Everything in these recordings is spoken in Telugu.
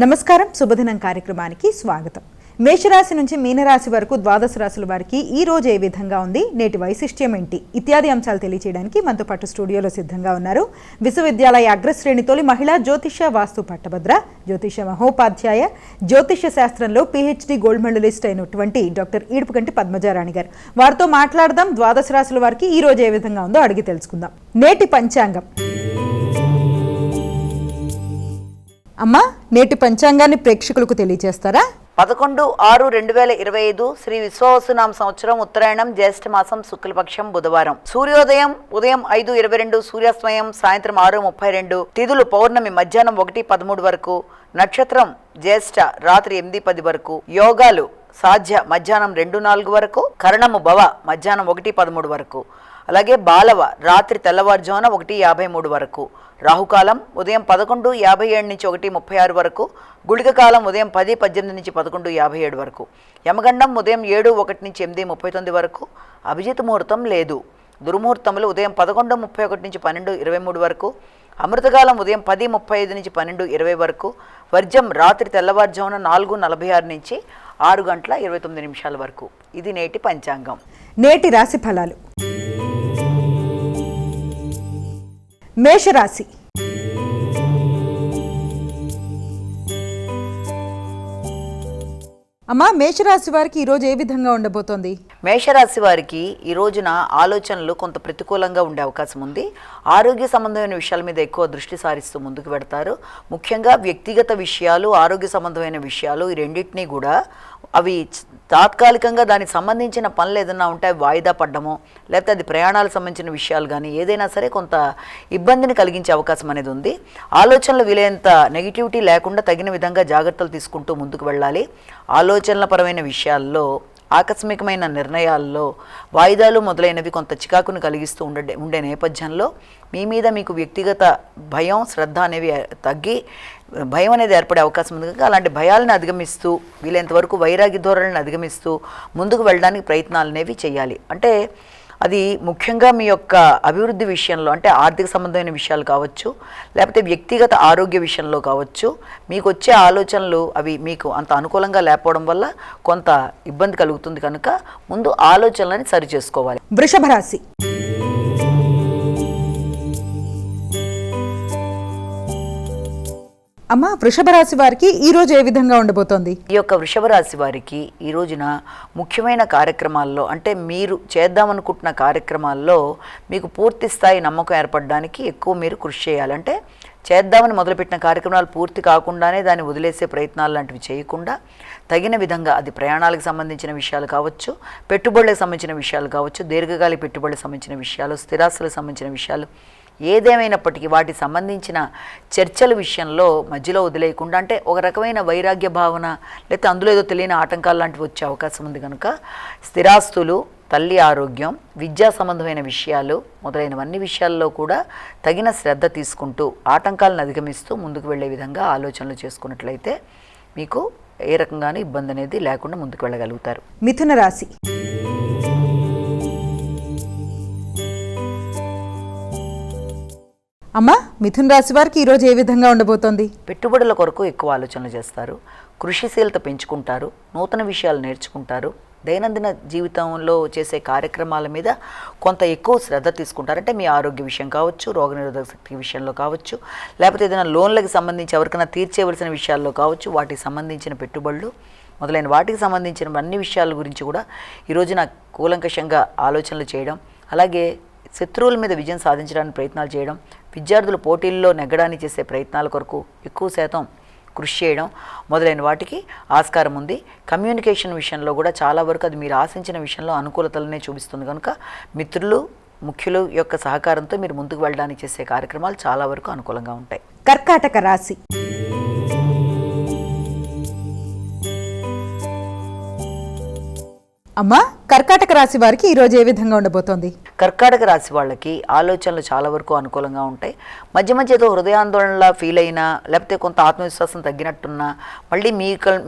నమస్కారం, శుభదినం కార్యక్రమానికి స్వాగతం. మేషరాశి నుంచి మీనరాశి వరకు ద్వాదశ రాశుల వారికి ఈ రోజు ఏ విధంగా ఉంది, నేటి వైశిష్ట్యం ఏంటి ఇత్యాది అంశాలు తెలియజేయడానికి మనతో పాటు స్టూడియోలో సిద్ధంగా ఉన్నారు విశ్వవిద్యాలయ అగ్రశ్రేణి తొలి మహిళా జ్యోతిష వాస్తు పట్టభద్ర, జ్యోతిష మహోపాధ్యాయ, జ్యోతిష శాస్త్రంలో PhD గోల్డ్ మెడలిస్ట్ అయినటువంటి డాక్టర్ ఈడుపుగంటి పద్మజారాణి గారు. వారితో మాట్లాడదాం. ద్వాదశ రాశుల వారికి ఈ రోజు ఏ విధంగా ఉందో అడిగి తెలుసుకుందాం. నేటి పంచాంగం. అమ్మా, నేటి పంచాంగాన్ని ప్రేక్షకులకు తెలియజేస్తారా? 11/6/2025 శ్రీ విశ్వావసునామ సంవత్సరం, ఉత్తరాయణం, జ్యేష్ఠ మాసం, శుక్లపక్షం, బుధవారం. సూర్యోదయం ఉదయం 5:22, సూర్యాస్తమయం సాయంత్రం 6:32. తిథులు పౌర్ణమి మధ్యాహ్నం 1:13 వరకు, నక్షత్రం జ్యేష్ఠ రాత్రి 8:10 వరకు, యోగాలు సాధ్య మధ్యాహ్నం 2:04 వరకు, కరణము భవ మధ్యాహ్నం 1:13 వరకు, అలాగే బాలవ రాత్రి తెల్లవారుజామున 1:53 వరకు, రాహుకాలం ఉదయం 11:57 నుంచి 1:36 వరకు, గుళిక కాలం ఉదయం 10:18 నుంచి 11:57 వరకు, యమగండం ఉదయం 7:01 నుంచి 8:39 వరకు, అభిజిత్ ముహూర్తం లేదు. దుర్ముహూర్తములు ఉదయం 11:31 నుంచి 12:23 వరకు, అమృతకాలం ఉదయం 10:35 నుంచి 12:20 వరకు, వర్జం రాత్రి తెల్లవారుజామున 4:46 నుంచి 6:29 వరకు. ఇది నేటి పంచాంగం. నేటి రాశి ఫలాలు. మేషరాశి. అమ్మా, మేషరాశి వారికి ఈరోజు ఏ విధంగా ఉండబోతోంది? మేషరాశి వారికి ఈ రోజున ఆలోచనలు కొంత ప్రతికూలంగా ఉండే అవకాశం ఉంది. ఆరోగ్య సంబంధమైన విషయాల మీద ఎక్కువ దృష్టి సారిస్తూ ముందుకు పెడతారు. ముఖ్యంగా వ్యక్తిగత విషయాలు, ఆరోగ్య సంబంధమైన విషయాలు, ఈ రెండింటినీ కూడా అవి తాత్కాలికంగా దానికి సంబంధించిన పనులు ఏదైనా ఉంటే అవి వాయిదా పడ్డమో, లేకపోతే అది ప్రయాణాలకు సంబంధించిన విషయాలు కానీ ఏదైనా సరే కొంత ఇబ్బందిని కలిగించే అవకాశం అనేది ఉంది. ఆలోచనలు వీలైనంత నెగిటివిటీ లేకుండా తగిన విధంగా జాగ్రత్తలు తీసుకుంటూ ముందుకు వెళ్ళాలి. ఆలోచనల పరమైన విషయాల్లో, ఆకస్మికమైన నిర్ణయాల్లో వాయిదాలు మొదలైనవి కొంత చికాకును కలిగిస్తూ ఉండే నేపథ్యంలో మీ మీద మీకు వ్యక్తిగత భయం, శ్రద్ధ అనేవి తగ్గి భయం అనేది ఏర్పడే అవకాశం ఉంది. కనుక అలాంటి భయాలను అధిగమిస్తూ వీలైనంతవరకు వైరాగ్య ధోరణిని అధిగమిస్తూ ముందుకు వెళ్ళడానికి ప్రయత్నాలు అనేవి చేయాలి. అంటే అది ముఖ్యంగా మీ యొక్క అభివృద్ధి విషయంలో, అంటే ఆర్థిక సంబంధమైన విషయాలు కావచ్చు, లేకపోతే వ్యక్తిగత ఆరోగ్య విషయంలో కావచ్చు, మీకు వచ్చే ఆలోచనలు అవి మీకు అంత అనుకూలంగా లేకపోవడం వల్ల కొంత ఇబ్బంది కలుగుతుంది. కనుక ముందు ఆలోచనలని సరి చేసుకోవాలి. వృషభ రాశి. అమ్మ, వృషభ రాశి వారికి ఈ రోజు ఏ విధంగా ఉండబోతోంది? ఈ యొక్క వృషభ రాశి వారికి ఈ రోజున ముఖ్యమైన కార్యక్రమాల్లో, అంటే మీరు చేద్దామనుకుంటున్న కార్యక్రమాల్లో మీకు పూర్తి స్థాయి నమ్మకం ఏర్పడడానికి ఎక్కువ మీరు కృషి చేయాలి. అంటే చేద్దామని మొదలుపెట్టిన కార్యక్రమాలు పూర్తి కాకుండానే దాన్ని వదిలేసే ప్రయత్నాలు లాంటివి చేయకుండా తగిన విధంగా, అది ప్రయాణాలకు సంబంధించిన విషయాలు కావచ్చు, పెట్టుబడులకు సంబంధించిన విషయాలు కావచ్చు, దీర్ఘకాలిక పెట్టుబడులకు సంబంధించిన విషయాలు, స్థిరాస్తులకు సంబంధించిన విషయాలు, ఏదేమైనప్పటికీ వాటికి సంబంధించిన చర్చల విషయంలో మధ్యలో వదిలేయకుండా, అంటే ఒక రకమైన వైరాగ్య భావన లేకపోతే అందులో ఏదో తెలియని ఆటంకాలు లాంటివి వచ్చే అవకాశం ఉంది. కనుక స్థిరాస్తులు, తల్లి ఆరోగ్యం, విద్యా సంబంధమైన విషయాలు మొదలైనవన్నీ విషయాల్లో కూడా తగిన శ్రద్ధ తీసుకుంటూ ఆటంకాలను అధిగమిస్తూ ముందుకు వెళ్ళే విధంగా ఆలోచనలు చేసుకున్నట్లయితే మీకు ఏ రకంగానూ ఇబ్బంది అనేది లేకుండా ముందుకు వెళ్ళగలుగుతారు. మిథున రాశి. అమ్మా, మిథున రాశి వారికి ఈరోజు ఏ విధంగా ఉండబోతోంది? పెట్టుబడుల కొరకు ఎక్కువ ఆలోచనలు చేస్తారు, కృషిశీలత పెంచుకుంటారు, నూతన విషయాలు నేర్చుకుంటారు, దైనందిన జీవితంలో చేసే కార్యక్రమాల మీద కొంత ఎక్కువ శ్రద్ధ తీసుకుంటారు. అంటే మీ ఆరోగ్య విషయం కావచ్చు, రోగనిరోధక శక్తి విషయంలో కావచ్చు, లేకపోతే ఏదైనా లోన్లకు సంబంధించి ఎవరికైనా తీర్చేవలసిన విషయాల్లో కావచ్చు, వాటికి సంబంధించిన పెట్టుబడులు మొదలైన వాటికి సంబంధించిన అన్ని విషయాల గురించి కూడా ఈరోజు నాకు కూలంకషంగా ఆలోచనలు చేయడం, అలాగే శత్రువుల మీద విజయం సాధించడానికి ప్రయత్నాలు చేయడం, విద్యార్థులు పోటీల్లో నెగ్గడానికి చేసే ప్రయత్నాల కొరకు ఎక్కువ శాతం కృషి చేయడం మొదలైన వాటికి ఆస్కారం ఉంది. కమ్యూనికేషన్ విషయంలో కూడా చాలా వరకు అది మీరు ఆశించిన విషయంలో అనుకూలతలనే చూపిస్తుంది. కనుక మిత్రులు, ముఖ్యులు యొక్క సహకారంతో మీరు ముందుకు వెళ్ళడానికి చేసే కార్యక్రమాలు చాలా వరకు అనుకూలంగా ఉంటాయి. కర్కాటక రాశి. అమ్మా, కర్కాటక రాశి వారికి ఈరోజు ఏ విధంగా ఉండబోతోంది? కర్కాటక రాశి వాళ్ళకి ఆలోచనలు చాలా వరకు అనుకూలంగా ఉంటాయి. మధ్య మధ్య ఏదో హృదయాందోళనలా ఫీల్ అయినా, లేకపోతే కొంత ఆత్మవిశ్వాసం తగ్గినట్టున్నా, మళ్ళీ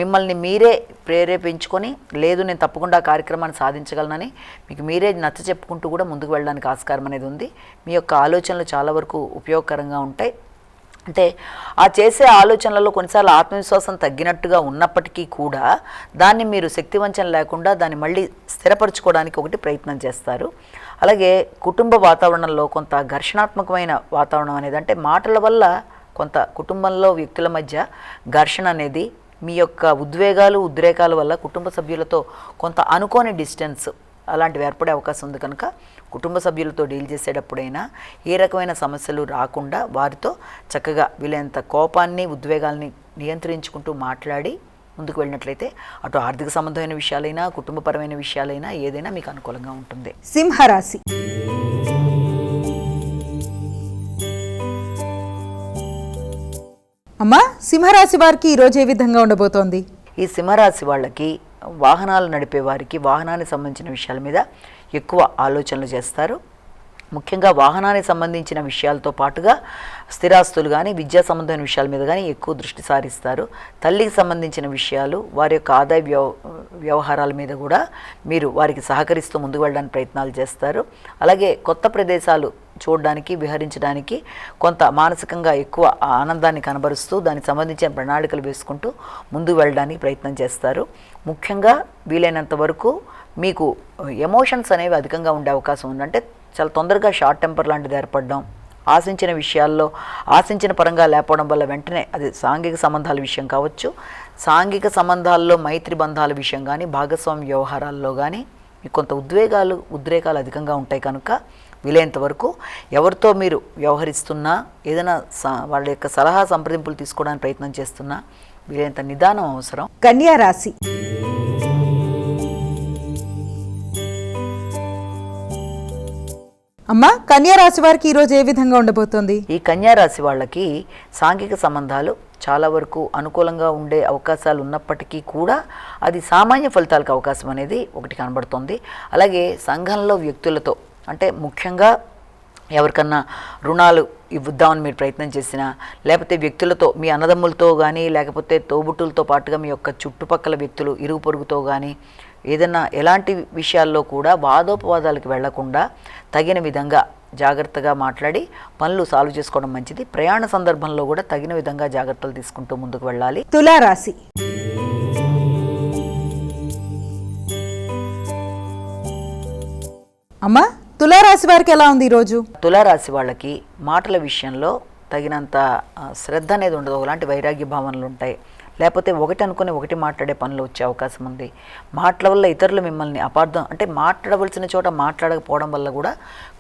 మిమ్మల్ని మీరే ప్రేరేపించుకొని లేదు నేను తప్పకుండా కార్యక్రమాన్ని సాధించగలనని మీకు మీరే నచ్చ చెప్పుకుంటూ కూడా ముందుకు వెళ్ళడానికి ఆస్కారం అనేది ఉంది. మీ యొక్క ఆలోచనలు చాలా వరకు ఉపయోగకరంగా ఉంటాయి. అంటే ఆ చేసే ఆలోచనలలో కొన్నిసార్లు ఆత్మవిశ్వాసం తగ్గినట్టుగా ఉన్నప్పటికీ కూడా దాన్ని మీరు శక్తివంచన లేకుండా దాన్ని మళ్ళీ స్థిరపరచుకోవడానికి ఒకటి ప్రయత్నం చేస్తారు. అలాగే కుటుంబ వాతావరణంలో కొంత ఘర్షణాత్మకమైన వాతావరణం అనేది, అంటే మాటల వల్ల కొంత కుటుంబంలో వ్యక్తుల మధ్య ఘర్షణ అనేది, మీ యొక్క ఉద్వేగాలు ఉద్రేకాల వల్ల కుటుంబ సభ్యులతో కొంత అనుకోని డిస్టెన్స్ అలాంటివి ఏర్పడే అవకాశం ఉంది. కనుక కుటుంబ సభ్యులతో డీల్ చేసేటప్పుడైనా ఏ రకమైన సమస్యలు రాకుండా వారితో చక్కగా వీలైనంత కోపాన్ని ఉద్వేగాల్ని నియంత్రించుకుంటూ మాట్లాడి ముందుకు వెళ్ళినట్లయితే అటు ఆర్థిక సంబంధమైన విషయాలైనా కుటుంబపరమైన విషయాలైనా ఏదైనా మీకు అనుకూలంగా ఉంటుంది. సింహరాశి. అమ్మా, సింహరాశి వారికి ఈరోజు ఏ విధంగా ఉండబోతోంది? ఈ సింహరాశి వాళ్ళకి వాహనాలు నడిపే వారికి వాహనానికి సంబంధించిన విషయాల మీద ఎక్కువ ఆలోచనలు చేస్తారు. ముఖ్యంగా వాహనానికి సంబంధించిన విషయాలతో పాటుగా స్థిరాస్తులు కానీ విద్యా సంబంధమైన విషయాల మీద కానీ ఎక్కువ దృష్టి సారిస్తారు. తల్లికి సంబంధించిన విషయాలు, వారి యొక్క ఆదాయ వ్యవహారాల మీద కూడా మీరు వారికి సహకరిస్తూ ముందుకు వెళ్ళడానికి ప్రయత్నాలు చేస్తారు. అలాగే కొత్త ప్రదేశాలు చూడడానికి విహరించడానికి కొంత మానసికంగా ఎక్కువ ఆనందాన్ని కనబరుస్తూ దానికి సంబంధించిన ప్రణాళికలు వేసుకుంటూ ముందుకు వెళ్ళడానికి ప్రయత్నం చేస్తారు. ముఖ్యంగా వీలైనంత వరకు మీకు ఎమోషన్స్ అనేవి అధికంగా ఉండే అవకాశం ఉంది. అంటే చాలా తొందరగా షార్ట్ టెంపర్ లాంటిది ఏర్పడడం, ఆశించిన విషయాల్లో ఆశించిన పరంగా లేకపోవడం వల్ల వెంటనే అది సాంఘిక సంబంధాల విషయం కావచ్చు, సాంఘిక సంబంధాల్లో మైత్రి బంధాల విషయం కానీ భాగస్వామ్య వ్యవహారాల్లో కానీ మీకు కొంత ఉద్రేకాలు అధికంగా ఉంటాయి. కనుక వీలైనంత వరకు ఎవరితో మీరు వ్యవహరిస్తున్నా, ఏదైనా వాళ్ళ యొక్క సలహా సంప్రదింపులు తీసుకోవడానికి ప్రయత్నం చేస్తున్నా వీలైనంత నిదానం అవసరం. కన్యా రాశి. అమ్మా, కన్యా రాశి వారికి ఈరోజు ఏ విధంగా ఉండబోతోంది? ఈ కన్యా రాశి వాళ్ళకి సాంఘిక సంబంధాలు చాలా వరకు అనుకూలంగా ఉండే అవకాశాలు ఉన్నప్పటికీ కూడా అది సామాన్య ఫలితాలకు అవకాశం అనేది ఒకటి కనబడుతుంది. అలాగే సంఘంలో వ్యక్తులతో, అంటే ముఖ్యంగా ఎవరికన్నా రుణాలు ఇవ్వద్దామని మీరు ప్రయత్నం చేసినా, లేకపోతే వ్యక్తులతో మీ అన్నదమ్ములతో కానీ లేకపోతే తోబుట్టులతో పాటుగా మీ యొక్క చుట్టుపక్కల వ్యక్తులు ఇరుగు పొరుగుతో కానీ ఏదైనా ఎలాంటి విషయాల్లో కూడా వాదోపవాదాలకు వెళ్లకుండా తగిన విధంగా జాగ్రత్తగా మాట్లాడి పనులు సాల్వ్ చేసుకోవడం మంచిది. ప్రయాణ సందర్భంలో కూడా తగిన విధంగా జాగ్రత్తలు తీసుకుంటూ ముందుకు వెళ్ళాలి. తులారాశి. అమ్మా, తులారాశి వారికి ఎలా ఉంది ఈరోజు? తులారాశి వాళ్ళకి మాటల విషయంలో తగినంత శ్రద్ధ అనేది ఉండదు. అలాంటి వైరాగ్య భావనలు ఉంటాయి. లేకపోతే ఒకటి అనుకుని ఒకటి మాట్లాడే పనులు వచ్చే అవకాశం ఉంది. మాటల వల్ల ఇతరులు మిమ్మల్ని అపార్థం, అంటే మాట్లాడవలసిన చోట మాట్లాడకపోవడం వల్ల కూడా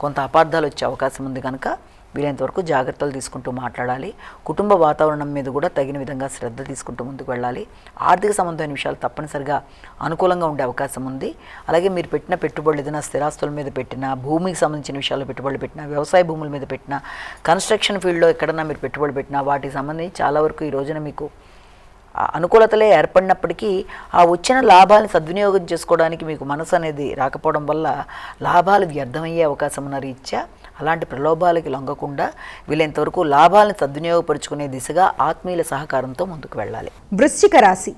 కొంత అపార్థాలు వచ్చే అవకాశం ఉంది. కనుక వీలైనంతవరకు జాగ్రత్తలు తీసుకుంటూ మాట్లాడాలి. కుటుంబ వాతావరణం మీద కూడా తగిన విధంగా శ్రద్ధ తీసుకుంటూ ముందుకు వెళ్ళాలి. ఆర్థిక సంబంధమైన విషయాలు తప్పనిసరిగా అనుకూలంగా ఉండే అవకాశం ఉంది. అలాగే మీరు పెట్టిన పెట్టుబడులు ఏదైనా స్థిరాస్తుల మీద పెట్టినా, భూమికి సంబంధించిన విషయాల్లో పెట్టుబడులు పెట్టినా, వ్యవసాయ భూముల మీద పెట్టినా, కన్స్ట్రక్షన్ ఫీల్డ్లో ఎక్కడన్నా మీరు పెట్టుబడి పెట్టినా వాటికి సంబంధించి చాలా వరకు ఈ రోజున మీకు అనుకూలతలే ఏర్పడినప్పటికీ ఆ వచ్చిన లాభాలను సద్వినియోగం చేసుకోవడానికి మీకు మనసు అనేది రాకపోవడం వల్ల లాభాలు వ్యర్థమయ్యే అవకాశం ఉన్న రీత్యా అలాంటి ప్రలోభాలకి లొంగకుండా వీలైనంతవరకు లాభాలను సద్వినియోగపరుచుకునే దిశగా ఆత్మీయుల సహకారంతో ముందుకు వెళ్ళాలి. వృశ్చిక రాశి.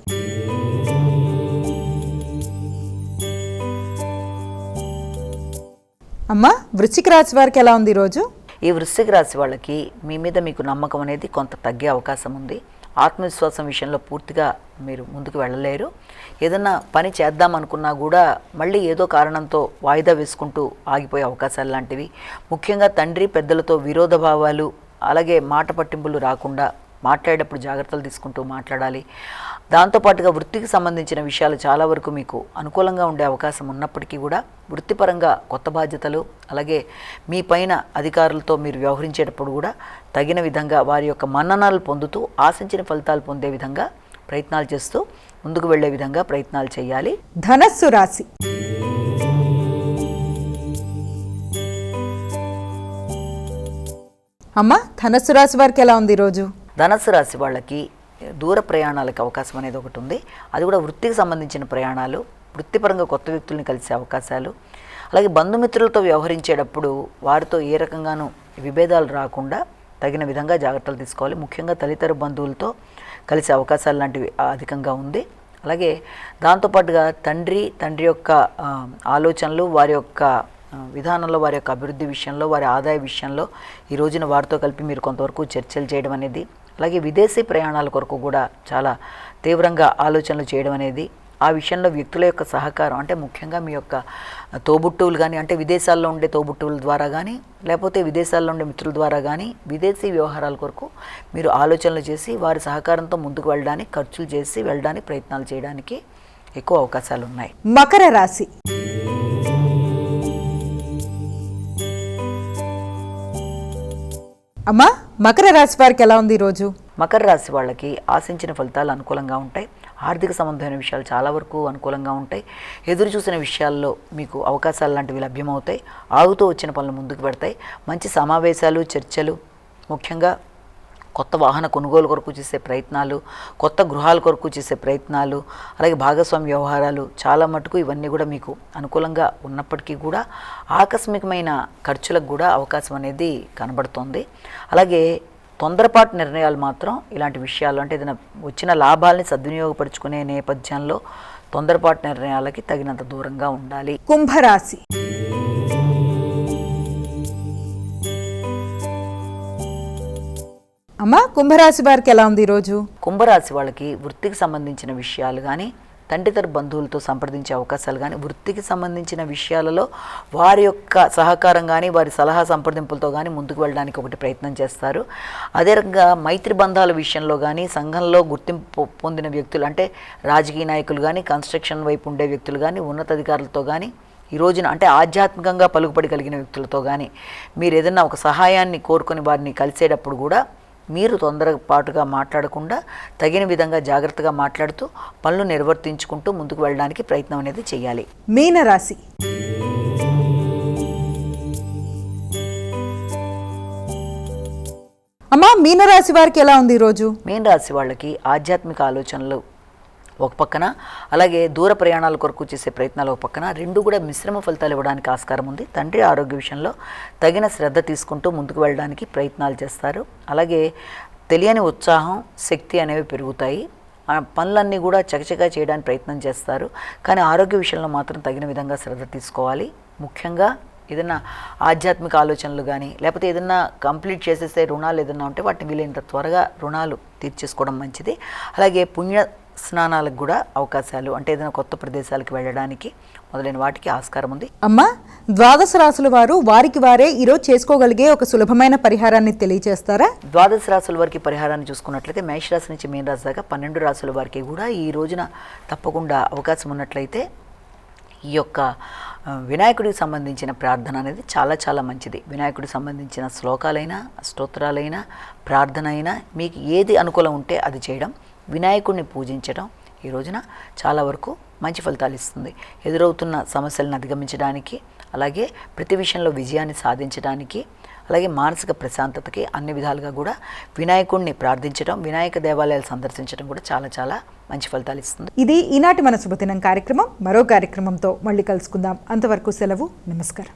అమ్మా, వృశ్చిక రాశి వారికి ఎలా ఉంది ఈరోజు? ఈ వృశ్చిక రాశి వాళ్ళకి మీ మీద మీకు నమ్మకం అనేది కొంత తగ్గే అవకాశం ఉంది. ఆత్మవిశ్వాసం విషయంలో పూర్తిగా మీరు ముందుకు వెళ్ళలేరు. ఏదన్నా పని చేద్దామనుకున్నా కూడా మళ్ళీ ఏదో కారణంతో వాయిదా వేసుకుంటూ ఆగిపోయే అవకాశాలు లాంటివి. ముఖ్యంగా తండ్రి పెద్దలతో విరోధ భావాలు, అలాగే మాట పట్టింపులు రాకుండా మాట్లాడేటప్పుడు జాగ్రత్తలు తీసుకుంటూ మాట్లాడాలి. దాంతోపాటుగా వృత్తికి సంబంధించిన విషయాలు చాలా వరకు మీకు అనుకూలంగా ఉండే అవకాశం ఉన్నప్పటికీ కూడా వృత్తిపరంగా కొత్త బాధ్యతలు, అలాగే మీ పైన అధికారులతో మీరు వ్యవహరించేటప్పుడు కూడా తగిన విధంగా వారి యొక్క మన్ననలు పొందుతూ ఆశించిన ఫలితాలు పొందే విధంగా ప్రయత్నాలు చేస్తూ ముందుకు వెళ్లే విధంగా ప్రయత్నాలు చేయాలి. ధనస్సు రాశి. అమ్మ, ధనస్సు రాశి వారికి ఎలా ఉంది ఈరోజు? ధనస్సు రాశి వాళ్ళకి దూర ప్రయాణాలకు అవకాశం అనేది ఒకటి ఉంది. అది కూడా వృత్తికి సంబంధించిన ప్రయాణాలు, వృత్తిపరంగా కొత్త వ్యక్తుల్ని కలిసే అవకాశాలు, అలాగే బంధుమిత్రులతో వ్యవహరించేటప్పుడు వారితో ఏ రకంగానూ విభేదాలు రాకుండా తగిన విధంగా జాగ్రత్తలు తీసుకోవాలి. ముఖ్యంగా తల్లిదండ్రుల బంధువులతో కలిసే అవకాశాలు లాంటివి అధికంగా ఉంది. అలాగే దాంతోపాటుగా తండ్రి యొక్క ఆలోచనలు, వారి యొక్క విధానంలో, వారి యొక్క అభివృద్ధి విషయంలో, వారి ఆదాయ విషయంలో ఈ రోజున వారితో కలిపి మీరు కొంతవరకు చర్చలు చేయడం అనేది, అలాగే విదేశీ ప్రయాణాల కొరకు కూడా చాలా తీవ్రంగా ఆలోచనలు చేయడం అనేది, ఆ విషయంలో వ్యక్తుల యొక్క సహకారం అంటే ముఖ్యంగా మీ యొక్క తోబుట్టువులు కానీ, అంటే విదేశాల్లో ఉండే తోబుట్టువుల ద్వారా కానీ, లేకపోతే విదేశాల్లో ఉండే మిత్రుల ద్వారా కానీ విదేశీ వ్యవహారాల కొరకు మీరు ఆలోచనలు చేసి వారి సహకారంతో ముందుకు వెళ్ళడానికి, ఖర్చులు చేసి వెళ్ళడానికి ప్రయత్నాలు చేయడానికి ఎక్కువ అవకాశాలు ఉన్నాయి. మకర రాశి. అమ్మా, మకర రాశి వారికి ఎలా ఉంది ఈరోజు? మకర రాశి వాళ్ళకి ఆశించిన ఫలితాలు అనుకూలంగా ఉంటాయి. ఆర్థిక సంబంధమైన విషయాలు చాలా వరకు అనుకూలంగా ఉంటాయి. ఎదురు చూసిన విషయాల్లో మీకు అవకాశాలు లాంటివి లభ్యమవుతాయి. ఆగుతూ వచ్చిన పనులు ముందుకు పెడతాయి. మంచి సమావేశాలు, చర్చలు, ముఖ్యంగా కొత్త వాహన కొనుగోలు కొరకు చేసే ప్రయత్నాలు, కొత్త గృహాల కొరకు చేసే ప్రయత్నాలు, అలాగే భాగస్వామ్య వ్యవహారాలు చాలా మటుకు ఇవన్నీ కూడా మీకు అనుకూలంగా ఉన్నప్పటికీ కూడా ఆకస్మికమైన ఖర్చులకు కూడా అవకాశం అనేది కనబడుతోంది. అలాగే తొందరపాటు నిర్ణయాలు మాత్రం ఇలాంటి విషయాలు, అంటే ఏదైనా వచ్చిన లాభాలని సద్వినియోగపరుచుకునే నేపథ్యంలో తొందరపాటు నిర్ణయాలకి తగినంత దూరంగా ఉండాలి. కుంభరాశి. అమ్మా, కుంభరాశి వారికి ఎలా ఉంది ఈరోజు? కుంభరాశి వాళ్ళకి వృత్తికి సంబంధించిన విషయాలు కానీ, తండ్రితర బంధువులతో సంప్రదించే అవకాశాలు కానీ, వృత్తికి సంబంధించిన విషయాలలో వారి యొక్క సహకారం కానీ, వారి సలహా సంప్రదింపులతో కానీ ముందుకు వెళ్ళడానికి ఒకటి ప్రయత్నం చేస్తారు. అదే రకంగా మైత్రి బంధాల విషయంలో కానీ, సంఘంలో గుర్తింపు పొందిన వ్యక్తులు, అంటే రాజకీయ నాయకులు కానీ, కన్స్ట్రక్షన్ వైపు ఉండే వ్యక్తులు కానీ, ఉన్నతాధికారులతో కానీ, ఈ రోజున అంటే ఆధ్యాత్మికంగా పలుకుబడి కలిగిన వ్యక్తులతో కానీ మీరు ఏదైనా ఒక సహాయాన్ని కోరుకొని వారిని కలిసేటప్పుడు కూడా మీరు తొందరపాటుగా మాట్లాడకుండా తగిన విధంగా జాగ్రత్తగా మాట్లాడుతూ పనులు నిర్వర్తించుకుంటూ ముందుకు వెళ్ళడానికి ప్రయత్నం అనేది చేయాలి. మీనరాశి. అమ్మా, మీనరాశి వారికి ఎలా ఉంది ఈరోజు? మీనరాశి వాళ్ళకి ఆధ్యాత్మిక ఆలోచనలు ఒక పక్కన, అలాగే దూర ప్రయాణాల కొరకు చేసే ప్రయత్నాలు ఒక పక్కన, రెండు కూడా మిశ్రమ ఫలితాలు ఇవ్వడానికి ఆస్కారం ఉంది. తండ్రి ఆరోగ్య విషయంలో తగిన శ్రద్ధ తీసుకుంటూ ముందుకు వెళ్ళడానికి ప్రయత్నాలు చేస్తారు. అలాగే తెలియని ఉత్సాహం, శక్తి అనేవి పెరుగుతాయి. పనులన్నీ కూడా చకచకా చేయడానికి ప్రయత్నం చేస్తారు. కానీ ఆరోగ్య విషయంలో మాత్రం తగిన విధంగా శ్రద్ధ తీసుకోవాలి. ముఖ్యంగా ఏదైనా ఆధ్యాత్మిక ఆలోచనలు కానీ, లేకపోతే ఏదైనా కంప్లీట్ చేసేసే రుణాలు ఏదైనా ఉంటే వాటిని వీలైనంత త్వరగా రుణాలు తీర్చేసుకోవడం మంచిది. అలాగే పుణ్య స్నానాలకు కూడా అవకాశాలు, అంటే ఏదైనా కొత్త ప్రదేశాలకు వెళ్ళడానికి మొదలైన వాటికి ఆస్కారం ఉంది. అమ్మా, ద్వాదశ రాశుల వారు వారికి వారే ఈరోజు చేసుకోగలిగే ఒక సులభమైన పరిహారాన్ని తెలియజేస్తారా? ద్వాదశ రాశుల వారికి పరిహారాన్ని చూసుకున్నట్లయితే మేషరాశి నుంచి మీన రాశి దాకా 12 రాశుల వారికి కూడా ఈ రోజున తప్పకుండా అవకాశం ఉన్నట్లయితే ఈ యొక్క వినాయకుడికి సంబంధించిన ప్రార్థన అనేది చాలా చాలా మంచిది. వినాయకుడికి సంబంధించిన శ్లోకాలైనా, స్తోత్రాలైనా, ప్రార్థన అయినా మీకు ఏది అనుకూలం ఉంటే అది చేయడం, వినాయకుడిని పూజించడం ఈ రోజున చాలా వరకు మంచి ఫలితాలు ఇస్తుంది. ఎదురవుతున్న సమస్యలను అధిగమించడానికి, అలాగే ప్రతి విషయంలో విజయాన్ని సాధించడానికి, అలాగే మానసిక ప్రశాంతతకి అన్ని విధాలుగా కూడా వినాయకుడిని ప్రార్థించడం, వినాయక దేవాలయాలు సందర్శించడం కూడా చాలా చాలా మంచి ఫలితాలు ఇస్తుంది. ఇది ఈనాటి మన శుభదినం కార్యక్రమం. మరో కార్యక్రమంతో మళ్ళీ కలుసుకుందాం. అంతవరకు సెలవు. నమస్కారం.